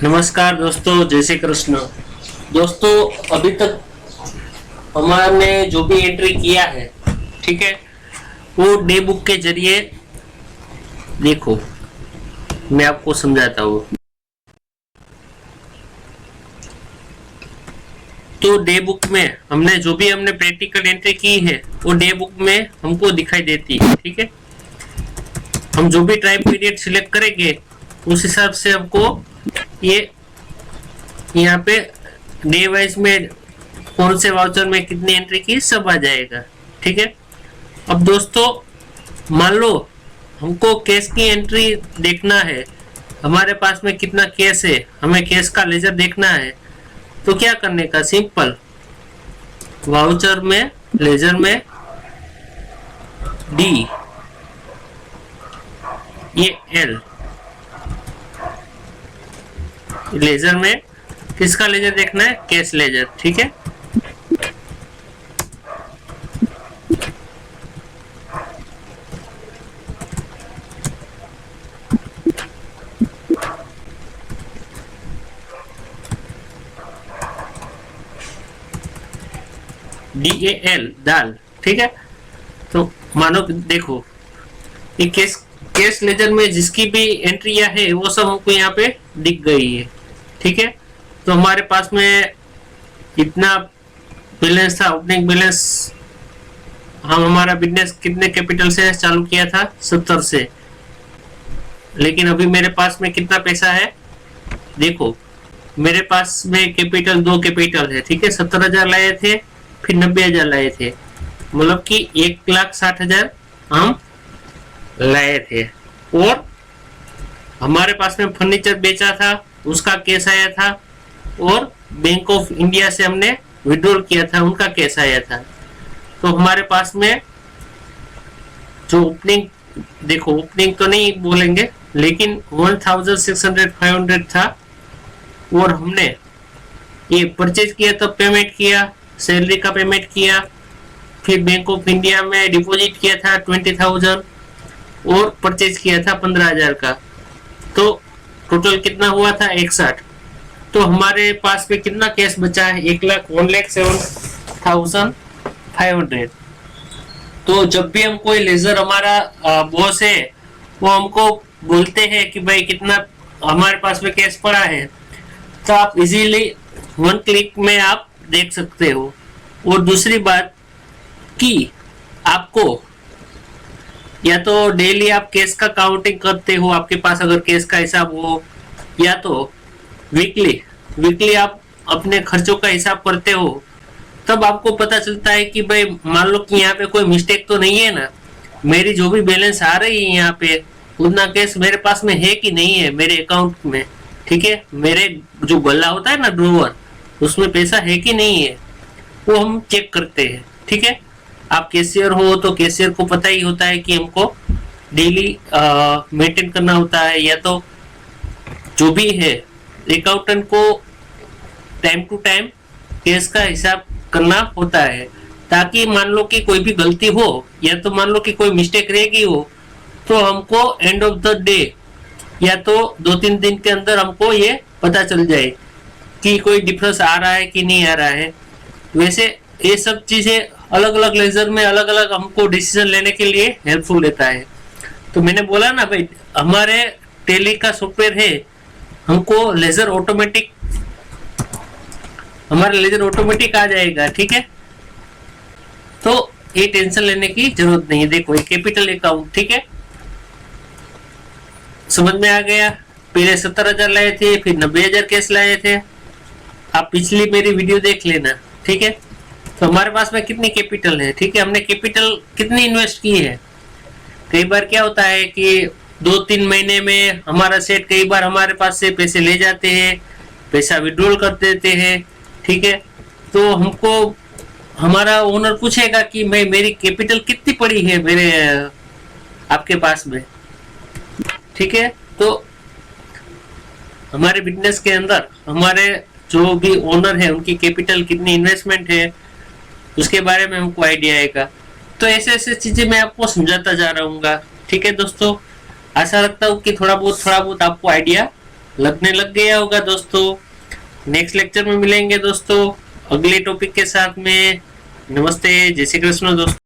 नमस्कार दोस्तों, जय श्री कृष्ण। दोस्तों, अभी तक हमने जो भी एंट्री किया है, ठीक है, वो डे बुक के जरिए देखो, मैं आपको समझाता हूँ। तो डे बुक में हमने जो भी प्रैक्टिकल एंट्री की है वो डे बुक में हमको दिखाई देती है, ठीक है। हम जो भी टाइम पीरियड सिलेक्ट करेंगे उस हिसाब से हमको ये यहाँ पे डे वाइज में कौन से वाउचर में कितनी एंट्री की सब आ जाएगा, ठीक है। अब दोस्तों, मान लो हमको कैश की एंट्री देखना है, हमारे पास में कितना कैश है, हमें कैश का लेजर देखना है। तो क्या करने का, सिंपल, वाउचर में लेजर में डी, ये एल, लेजर में किसका लेजर देखना है, कैश लेजर, ठीक है। DAL, दाल, ठीक है। तो मानो देखो, ये कैश लेजर में जिसकी भी एंट्रियां है वो सब हमको यहाँ पे दिख गई है, ठीक है। तो हमारे पास में इतना बैलेंस था, ओपनिंग बैलेंस, हम हमारा बिजनेस कितने कैपिटल से चालू किया था, 70 से। लेकिन अभी मेरे पास में कितना पैसा है, देखो मेरे पास में कैपिटल, 2 कैपिटल है, ठीक है। 70,000 लाए थे, फिर 90,000 लाए थे, मतलब कि 1,60,000 हम लाए थे। और हमारे पास में फर्नीचर बेचा था, उसका कैश आया था, और बैंक ऑफ इंडिया से हमने विड्रॉल किया था, उनका कैश आया था। तो हमारे पास में जो ओपनिंग, देखो ओपनिंग तो नहीं बोलेंगे, लेकिन 1,600-500 था। और हमने ये परचेज किया तो पेमेंट किया, सैलरी का पेमेंट किया, फिर बैंक ऑफ इंडिया में डिपॉजिट किया था 20,000, और परचेज किया था 15,000 का। तो टोटल कितना हुआ था, 61। तो हमारे पास में कितना कैश बचा है, 1,07,500। तो जब भी हम कोई लेजर, हमारा बॉस है, वो हमको बोलते हैं कि भाई कितना हमारे पास में कैश पड़ा है, तो आप इजीली 1 क्लिक में आप देख सकते हो। और दूसरी बात कि आपको या तो डेली आप कैश का काउंटिंग करते हो, आपके पास अगर कैश का हिसाब हो, या तो वीकली आप अपने खर्चों का हिसाब करते हो, तब आपको पता चलता है कि भाई मान लो कि यहाँ पे कोई मिस्टेक तो नहीं है ना, मेरी जो भी बैलेंस आ रही है यहाँ पे, उतना कैश मेरे पास में है कि नहीं है मेरे अकाउंट में, ठीक है। मेरे जो गला होता है ना, ड्रोवर, उसमें पैसा है कि नहीं है, वो हम चेक करते हैं, ठीक है। आप कैशियर हो तो कैशियर को पता ही होता है कि हमको डेली मेंटेन करना होता है, या तो जो भी है अकाउंटेंट को टाइम टू टाइम कैश का हिसाब करना होता है, ताकि मान लो कि कोई भी गलती हो, या तो मान लो कि कोई मिस्टेक रह गई हो, तो हमको एंड ऑफ द डे या तो 2-3 दिन के अंदर हमको ये पता चल जाए कि कोई डिफरेंस आ रहा है कि नहीं आ रहा है। वैसे ये सब चीजें अलग अलग लेजर में अलग अलग हमको डिसीजन लेने के लिए हेल्पफुल रहता है। तो मैंने बोला ना भाई, हमारे टेली का सॉफ्टवेयर है, हमको लेजर ऑटोमेटिक, हमारा लेजर ऑटोमेटिक आ जाएगा, ठीक है। तो ये टेंशन लेने की जरूरत नहीं है। देखो ये कैपिटल अकाउंट, ठीक है, समझ में आ गया। पहले 70,000 लाए थे, फिर 90,000 कैश लाए थे। आप पिछली मेरी वीडियो देख लेना, ठीक है। तो हमारे पास में कितनी कैपिटल है, ठीक है, हमने कैपिटल कितनी इन्वेस्ट की है। कई बार क्या होता है कि 2-3 महीने में हमारा सेट कई बार हमारे पास से पैसे ले जाते हैं, पैसा विड्रॉल कर देते हैं, ठीक है। तो हमको हमारा ओनर पूछेगा कि मैं, मेरी कैपिटल कितनी पड़ी है मेरे आपके पास में, ठीक है। तो हमारे बिजनेस के अंदर हमारे जो भी ओनर है उनकी कैपिटल कितनी इन्वेस्टमेंट है, उसके बारे में हमको आइडिया आएगा। तो ऐसे ऐसे चीजें मैं आपको समझाता जा रहूंगा, ठीक है दोस्तों। आशा रखता हूँ कि थोड़ा बहुत आपको आइडिया लगने लग गया होगा दोस्तों। नेक्स्ट लेक्चर में मिलेंगे दोस्तों अगले टॉपिक के साथ में। नमस्ते, जय श्री कृष्ण दोस्तों।